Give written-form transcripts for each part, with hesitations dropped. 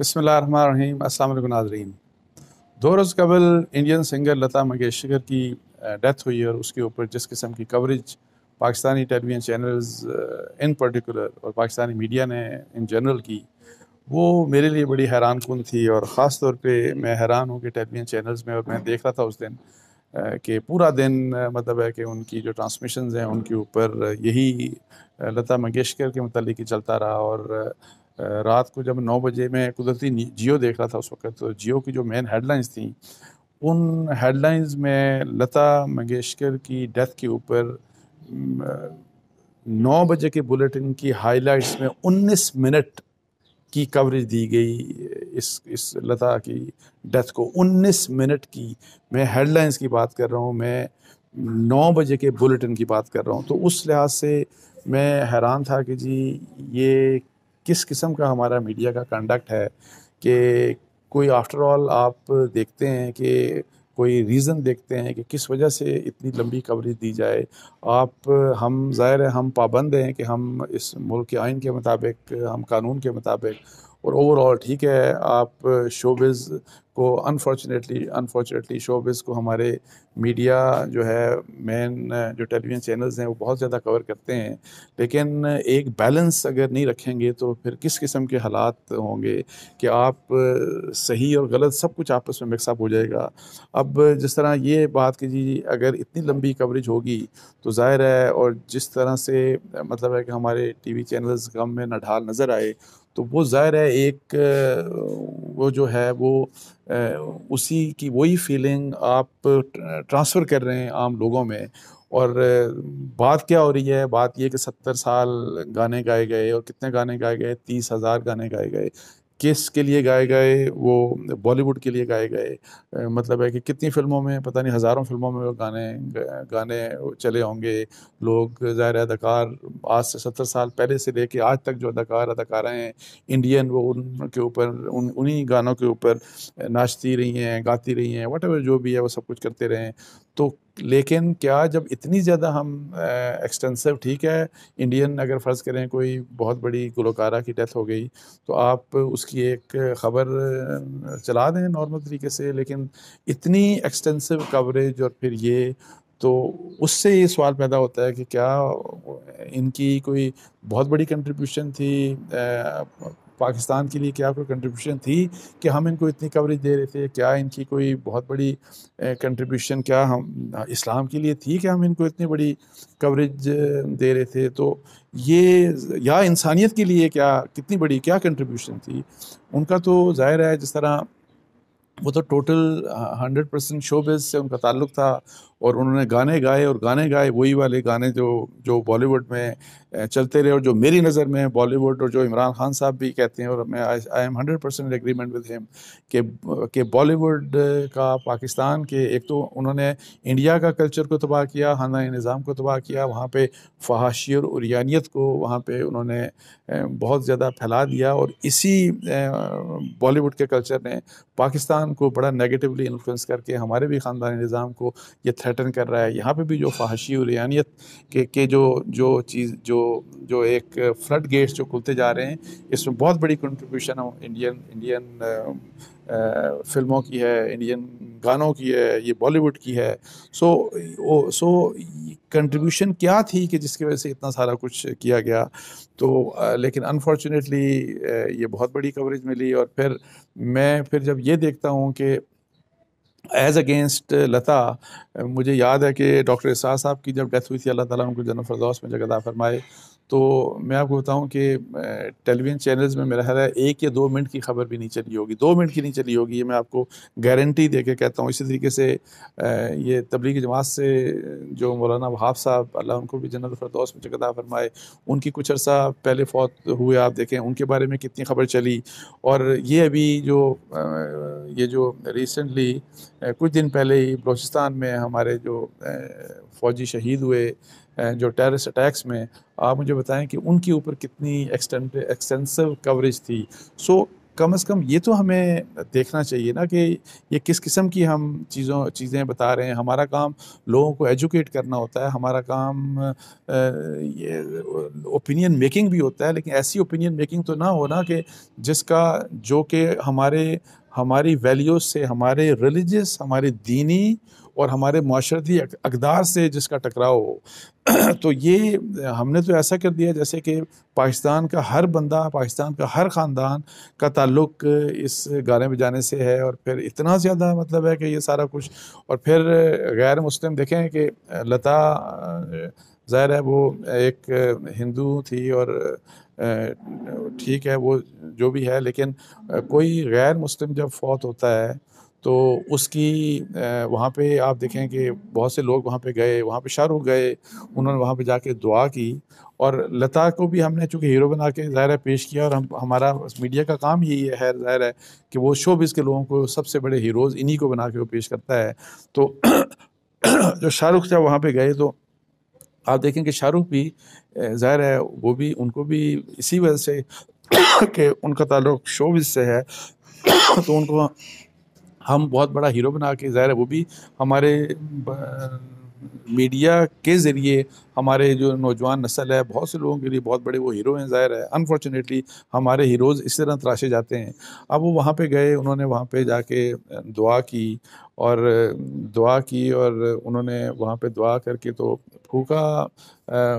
बिस्मिल्लाहिर्रहमानिर्रहीम। अस्सलाम वालेकुम नाज़रीन। 2 रोज़ कबल इंडियन सिंगर लता मंगेशकर की डेथ हुई और उसके ऊपर जिस किस्म की coverage Pakistani television channels in particular और पाकिस्तानी मीडिया ने इन जनरल की, वो मेरे लिए बड़ी हैरान कुन थी। और ख़ास तौर पे मैं हैरान हूँ कि टेलीविज़न चैनल्स में, और मैं देख रहा था उस दिन कि पूरा दिन मतलब है कि उनकी जो ट्रांसमिशंस हैं उनके ऊपर यही लता मंगेशकर के मतलब ही चलता रहा। और रात को जब 9 बजे मैं कुदरती जियो देख रहा था उस वक्त, तो जियो की जो मेन हेडलाइंस थी, उन हेडलाइंस में लता मंगेशकर की डेथ के ऊपर 9 बजे के बुलेटिन की हाइलाइट्स में 19 मिनट की कवरेज दी गई। इस लता की डेथ को 19 मिनट की, मैं हेडलाइंस की बात कर रहा हूँ, मैं 9 बजे के बुलेटिन की बात कर रहा हूँ। तो उस लिहाज से मैं हैरान था कि जी ये किस किस्म का हमारा मीडिया का कंडक्ट है कि कोई आफ्टर ऑल आप देखते हैं कि कोई रीज़न देखते हैं कि किस वजह से इतनी लंबी कवरेज दी जाए। आप हम ज़ाहिर है हम पाबंद हैं कि हम इस मुल्क के आइन के मुताबिक, हम कानून के मुताबिक, और ओवरऑल ठीक है। आप शोबिज़ को अनफॉर्चुनेटली शोबिज़ को हमारे मीडिया जो है, मेन जो टेलीविज़न चैनल्स हैं, वो बहुत ज़्यादा कवर करते हैं। लेकिन एक बैलेंस अगर नहीं रखेंगे तो फिर किस किस्म के हालात होंगे कि आप सही और गलत सब कुछ आपस में मिक्सअप हो जाएगा। अब जिस तरह ये बात कि जी अगर इतनी लंबी कवरेज होगी तो ज़ाहिर है, और जिस तरह से मतलब है कि हमारे टीवी चैनल्स गम में नढाल नज़र आए, तो वो ज़ाहिर है एक वो जो है वो उसी की वही फीलिंग आप ट्रांसफ़र कर रहे हैं आम लोगों में। और बात क्या हो रही है? बात ये कि 70 साल गाने गाए गए, और कितने गाने गाए गए? 30,000 गाने गाए गए। किसके लिए गाए गए? वो बॉलीवुड के लिए गाए गए। मतलब है कि कितनी फ़िल्मों में, पता नहीं हज़ारों फ़िल्मों में वो गाने चले होंगे। लोग ज़ाहिर है अदाकार आज से 70 साल पहले से लेके आज तक जो अदाकार अदाकाराएँ हैं इंडियन, वो उनके ऊपर उन्हीं गानों के ऊपर नाचती रही हैं, गाती रही हैं, व्हाटएवर जो भी है वो सब कुछ करते रहे हैं। तो लेकिन क्या जब इतनी ज़्यादा हम एक्सटेंसिव, ठीक है, इंडियन अगर फ़र्ज़ करें कोई बहुत बड़ी गुलकारा की डेथ हो गई तो आप उसकी एक ख़बर चला दें नॉर्मल तरीके से, लेकिन इतनी एक्सटेंसिव कवरेज और फिर ये, तो उससे ये सवाल पैदा होता है कि क्या इनकी कोई बहुत बड़ी कंट्रीब्यूशन थी पाकिस्तान के लिए? क्या कोई कंट्रीब्यूशन थी कि हम इनको इतनी कवरेज दे रहे थे? क्या इनकी कोई बहुत बड़ी कंट्रीब्यूशन क्या हम इस्लाम के लिए थी कि हम इनको इतनी बड़ी कवरेज दे रहे थे? तो ये, या इंसानियत के लिए क्या, कितनी बड़ी क्या कंट्रीब्यूशन थी उनका? तो ज़ाहिर है जिस तरह वो तो टोटल 100% शोबिज़ से उनका ताल्लुक़ था, और उन्होंने गाने गाए, और गाने गाए वही वाले गाने जो जो बॉलीवुड में चलते रहे, और जो मेरी नज़र में बॉलीवुड, और जो इमरान खान साहब भी कहते हैं, और मैं I am 100% agreement with him कि बॉलीवुड का पाकिस्तान के, एक तो उन्होंने इंडिया का कल्चर को तबाह किया, ख़ानदानी निज़ाम को तबाह किया, वहाँ पे फ़हाशी और उरियानियत को वहाँ पे उन्होंने बहुत ज़्यादा फैला दिया। और इसी बॉलीवुड के कल्चर ने पाकिस्तान को बड़ा नेगेटिवली इन्फ्लुएंस करके हमारे भी ख़ानदानी निज़ाम को ये थ्रेटन कर रहा है। यहाँ पे भी जो फ़हाशी और रियानियत के जो जो चीज़ जो जो एक फ्लड गेट्स जो खुलते जा रहे हैं, इसमें बहुत बड़ी कंट्रीब्यूशन इंडियन इंडियन फ़िल्मों की है, इंडियन गानों की है, ये बॉलीवुड की है। सो कंट्रीब्यूशन क्या थी कि जिसकी वजह से इतना सारा कुछ किया गया? तो लेकिन अनफॉर्चुनेटली ये बहुत बड़ी कवरेज मिली। और फिर जब ये देखता हूँ कि एज़ अगेंस्ट लता, मुझे याद है कि डॉक्टर इसहाक साहब की जब डेथ हुई थी, अल्लाह ताला उनको जन्नत फ़िरदौस में जगह अता फ़रमाए, तो मैं आपको बताऊं कि टेलीविज़न चैनल्स में मेरा ख्याल है 1 या 2 मिनट की खबर भी नहीं चली होगी, 2 मिनट की नहीं चली होगी, ये मैं आपको गारंटी दे के कहता हूँ। इसी तरीके से ये तबलीगी जमात से जो मौलाना वहाब साहब, अल्लाह उनको भी जन्नत फ़िरदौस में जगह अता फ़रमाए, उनकी कुछ अर्सा पहले फ़ौत हुए, आप देखें उनके बारे में कितनी खबर चली। और ये अभी ये जो रिसेंटली कुछ दिन पहले ही बलूचिस्तान में हमारे जो फ़ौजी शहीद हुए जो टेररिस्ट अटैक्स में, आप मुझे बताएं कि उनके ऊपर कितनी एक्सटेंसिव कवरेज थी। सो कम से कम ये तो हमें देखना चाहिए ना कि ये किस किस्म की हम चीज़ें बता रहे हैं। हमारा काम लोगों को एजुकेट करना होता है, हमारा काम ये ओपिनियन मेकिंग भी होता है, लेकिन ऐसी ओपिनियन मेकिंग तो ना हो ना कि जिसका जो कि हमारी वैल्यूज़ से, हमारे रिलीजियस, हमारे दीनी और हमारे माशरती अक़दार से जिसका टकराव हो। तो ये हमने तो ऐसा कर दिया जैसे कि पाकिस्तान का हर बंदा, पाकिस्तान का हर ख़ानदान का ताल्लुक़ इस गाने बजाने से है, और फिर इतना ज़्यादा मतलब है कि ये सारा कुछ। और फिर गैर मुस्लिम देखें कि लता ज़ाहिर है वो एक हिंदू थी, और ठीक है वो जो भी है, लेकिन कोई गैर मुस्लिम जब फौत होता है तो उसकी वहाँ पे आप देखें कि बहुत से लोग वहाँ पे गए, वहाँ पे शाहरुख गए, उन्होंने वहाँ पे जाके दुआ की। और लता को भी हमने चूँकि हीरो बना के ज़ाहिर है पेश किया, और हमारा मीडिया का काम यही है ज़ाहिर है कि वो शोबिज़ के लोगों को सबसे बड़े हीरोज़ इन्हीं को बना के वो पेश करता है। तो जो शाहरुख जब वहाँ पे गए तो आप देखें कि शाहरुख भी ज़ाहिर है वो भी, उनको भी इसी वजह से कि उनका ताल्लुक़ शोबिज़ से है तो उनको हम बहुत बड़ा हीरो बना के, ज़ाहिर है वो भी हमारे मीडिया के ज़रिए हमारे जो नौजवान नस्ल है, बहुत से लोगों के लिए बहुत बड़े वो हीरो हैं। ज़ाहिर है अनफॉर्चुनेटली हमारे हीरोज़ इस तरह तराशे जाते हैं। अब वो वहाँ पे गए, उन्होंने वहाँ पे जाके दुआ की और उन्होंने वहाँ पे दुआ करके तो फूका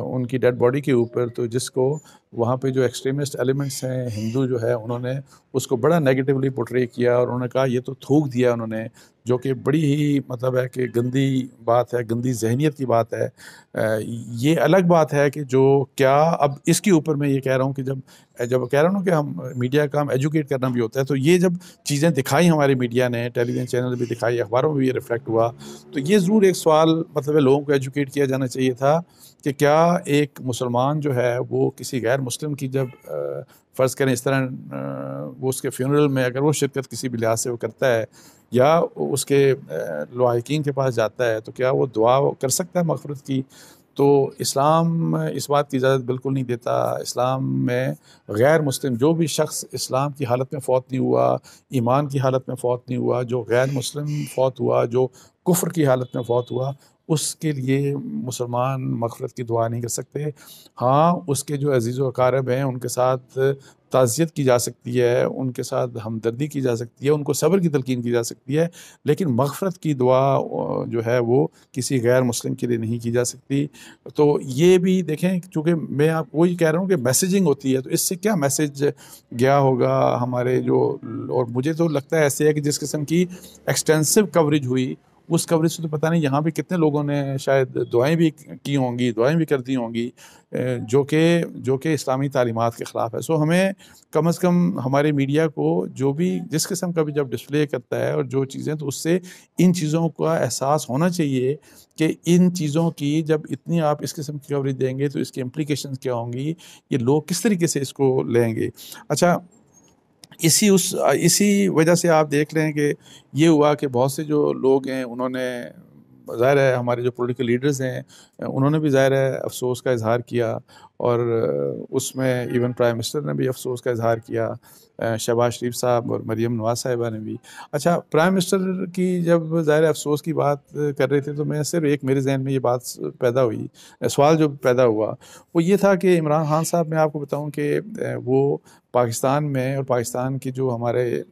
उनकी डेड बॉडी के ऊपर। तो जिसको वहाँ पे जो एक्सट्रीमिस्ट एलिमेंट्स हैं, हिंदू जो है, उन्होंने उसको बड़ा नेगेटिवली पोर्ट्रे किया और उन्होंने कहा ये तो थूक दिया उन्होंने, जो कि बड़ी ही मतलब है कि गंदी बात है, गंदी जहनीत की बात है। ये अलग बात है कि जो क्या अब इसके ऊपर मैं ये कह रहा हूँ कि जब कह रहा हूँ कि हम मीडिया का काम एजुकेट करना भी होता है, तो ये जब चीज़ें दिखाई हमारी मीडिया ने, टेलीविज़न चैनल भी दिखाई, अखबारों में भी ये रिफ्लेक्ट हुआ, तो ये ज़रूर एक सवाल मतलब है लोगों को एजुकेट किया जाना चाहिए था कि क्या एक मुसलमान जो है वो किसी गैर मुस्लिम की जब फ़र्ज़ करें इस तरह वो उसके फ्यूनरल में अगर वो शिरकत किसी भी लिहाज से वो करता है या उसके लवाहिकीन के पास जाता है, तो क्या वो दुआ कर सकता है मग़फ़िरत की? तो इस्लाम इस बात की इजाज़त बिल्कुल नहीं देता। इस्लाम में गैर मुस्लिम जो भी शख्स इस्लाम की हालत में फ़ौत नहीं हुआ, ईमान की हालत में फ़ौत नहीं हुआ, जो गैर मुस्लिम फ़ौत हुआ, जो कुफ्र की हालत में फ़ौत हुआ, उसके लिए मुसलमान मग़फ़िरत की दुआ नहीं कर सकते। हाँ, उसके जो अज़ीज़ व अक़ारिब हैं उनके साथ ताज़ियत की जा सकती है, उनके साथ हमदर्दी की जा सकती है, उनको सब्र की तलक़ीन की जा सकती है, लेकिन मग़फ़िरत की दुआ जो है वो किसी गैर मुस्लिम के लिए नहीं की जा सकती। तो ये भी देखें, चूँकि मैं आपको वही कह रहा हूँ कि मैसेजिंग होती है, तो इससे क्या मैसेज गया होगा हमारे जो, और मुझे तो लगता है ऐसे है कि जिस किस्म की एक्सटेंसिव कवरेज हुई, उस कवरेज से तो पता नहीं यहाँ पे कितने लोगों ने शायद दुआएँ भी की होंगी, दुआएँ भी कर दी होंगी, जो कि इस्लामी तालीमात के ख़िलाफ़ है। सो हमें कम से कम हमारे मीडिया को जो भी जिस किस्म का भी जब डिस्प्ले करता है और जो चीज़ें, तो उससे इन चीज़ों का एहसास होना चाहिए कि इन चीज़ों की जब इतनी आप इस किस्म की कवरेज देंगे तो इसकी इम्प्लीकेशंस क्या होंगी, ये लोग किस तरीके से इसको लेंगे। अच्छा, इसी वजह से आप देख लें कि ये हुआ कि बहुत से जो लोग हैं उन्होंने, ज़ाहिर है हमारे जो पॉलिटिकल लीडर्स हैं उन्होंने भी ज़ाहिर है अफ़सोस का इज़हार किया, और उसमें इवन प्राइम मिनिस्टर ने भी अफ़सोस का इज़हार किया, शहबाज शरीफ साहब और मरीम नवाज़ साहिबा ने भी। अच्छा, प्राइम मिनिस्टर की जब ज़ाहिर अफ़सोस की बात कर रहे थे, तो मैं सिर्फ एक मेरे जहन में ये बात पैदा हुई, सवाल जो पैदा हुआ वो ये था कि इमरान खान साहब, मैं आपको बताऊँ कि वो पाकिस्तान में और पाकिस्तान की जो हमारे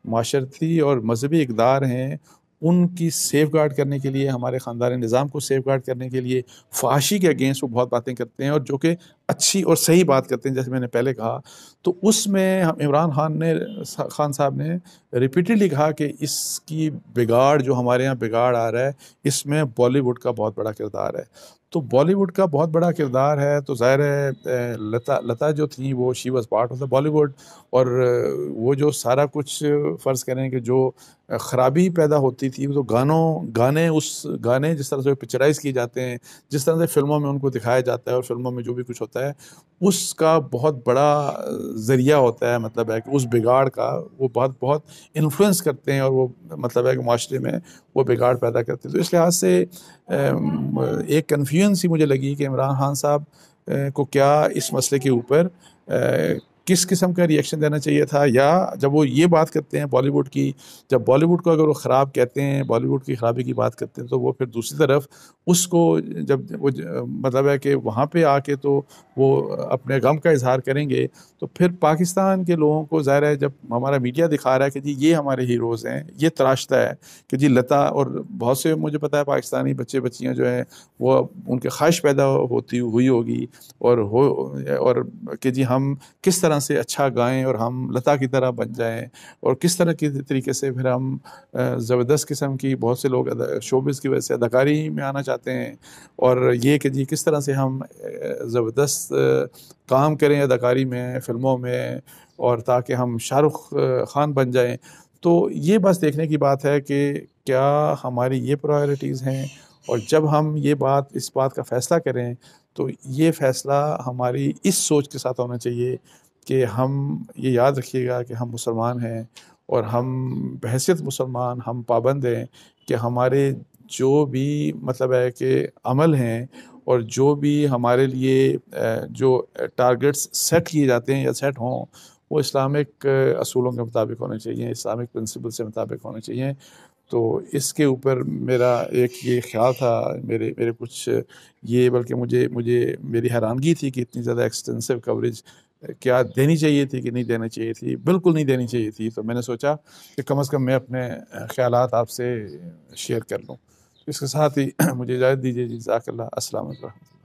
माशरती और मजहबी इक़दार हैं उनकी सेफ़गार्ड करने के लिए, हमारे ख़ानदानी निज़ाम को सेफ़गार्ड करने के लिए फ़ाशी के अगेंस्ट वो बहुत बातें करते हैं, और जो कि अच्छी और सही बात करते हैं, जैसे मैंने पहले कहा। तो उसमें हम इमरान खान साहब ने रिपीटेडली कहा कि इसकी बिगाड़, जो हमारे यहाँ बिगाड़ आ रहा है, इसमें बॉलीवुड का बहुत बड़ा किरदार है। तो बॉलीवुड का बहुत बड़ा किरदार है, तो ज़ाहिर है लता जो थी वो she was part of the Bollywood, और वो जो सारा कुछ फ़र्ज़ करें कि जो ख़राबी पैदा होती थी, तो गाने जिस तरह से पिक्चराइज़ किए जाते हैं, जिस तरह से फ़िल्मों में उनको दिखाया जाता है और फ़िल्मों में जो भी कुछ होता है, उसका बहुत बड़ा ज़रिया होता है, मतलब है कि उस बिगाड़ का वो बहुत इन्फ्लुएंस करते हैं, और वो मतलब है कि माशरे में वो बिगाड़ पैदा करते हैं। तो इस लिहाज से एक कन्फ्यूजन सी मुझे लगी कि इमरान खान साहब को क्या इस मसले के ऊपर किस किस्म का रिएक्शन देना चाहिए था, या जब वो ये बात करते हैं बॉलीवुड की, जब बॉलीवुड को अगर वो ख़राब कहते हैं, बॉलीवुड की ख़राबी की बात करते हैं, तो वो फिर दूसरी तरफ उसको जब वो मतलब है कि वहाँ पे आके तो वो अपने गम का इजहार करेंगे, तो फिर पाकिस्तान के लोगों को ज़ाहिर है जब हमारा मीडिया दिखा रहा है कि जी ये हमारे हीरोज़ हैं, ये तराशता है कि जी लता, और बहुत से मुझे पता है पाकिस्तानी बच्चे बच्चियाँ जो हैं वो उनके ख्वाहिश पैदा होती हुई होगी और कि जी हम किस तरह से अच्छा गाएं और हम लता की तरह बन जाएं, और किस तरह के तरीके से फिर हम ज़बरदस्त किस्म की, बहुत से लोग शोबिज़ की वजह से अदाकारी में आना चाहते हैं, और ये कि जी किस तरह से हम ज़बरदस्त काम करें अदाकारी में, फ़िल्मों में, और ताकि हम शाहरुख खान बन जाएं। तो ये बस देखने की बात है कि क्या हमारी ये प्रायोरिटीज़ हैं, और जब हम इस बात का फ़ैसला करें तो ये फ़ैसला हमारी इस सोच के साथ होना चाहिए कि हम ये याद रखिएगा कि हम मुसलमान हैं, और हम बहैसियत मुसलमान हम पाबंद हैं कि हमारे जो भी मतलब है कि अमल हैं, और जो भी हमारे लिए जो टारगेट्स सेट किए जाते हैं या सेट हों, वो इस्लामिक असूलों के मुताबिक होने चाहिए, इस्लामिक प्रिंसिपल से मुताबिक होने चाहिए। तो इसके ऊपर मेरा एक ये ख़्याल था, मेरे मेरे कुछ ये, बल्कि मुझे मुझे मेरी हैरानगी थी कि इतनी ज़्यादा एक्सटेंसिव कवरेज क्या देनी चाहिए थी कि नहीं देनी चाहिए थी, बिल्कुल नहीं देनी चाहिए थी। तो मैंने सोचा कि कम से कम मैं अपने ख़्यालात आपसे शेयर कर लूँ। इसके साथ ही मुझे इजाज़त दीजिए जी, जज़ाकल्लाह, अस्सलाम वालेकुम।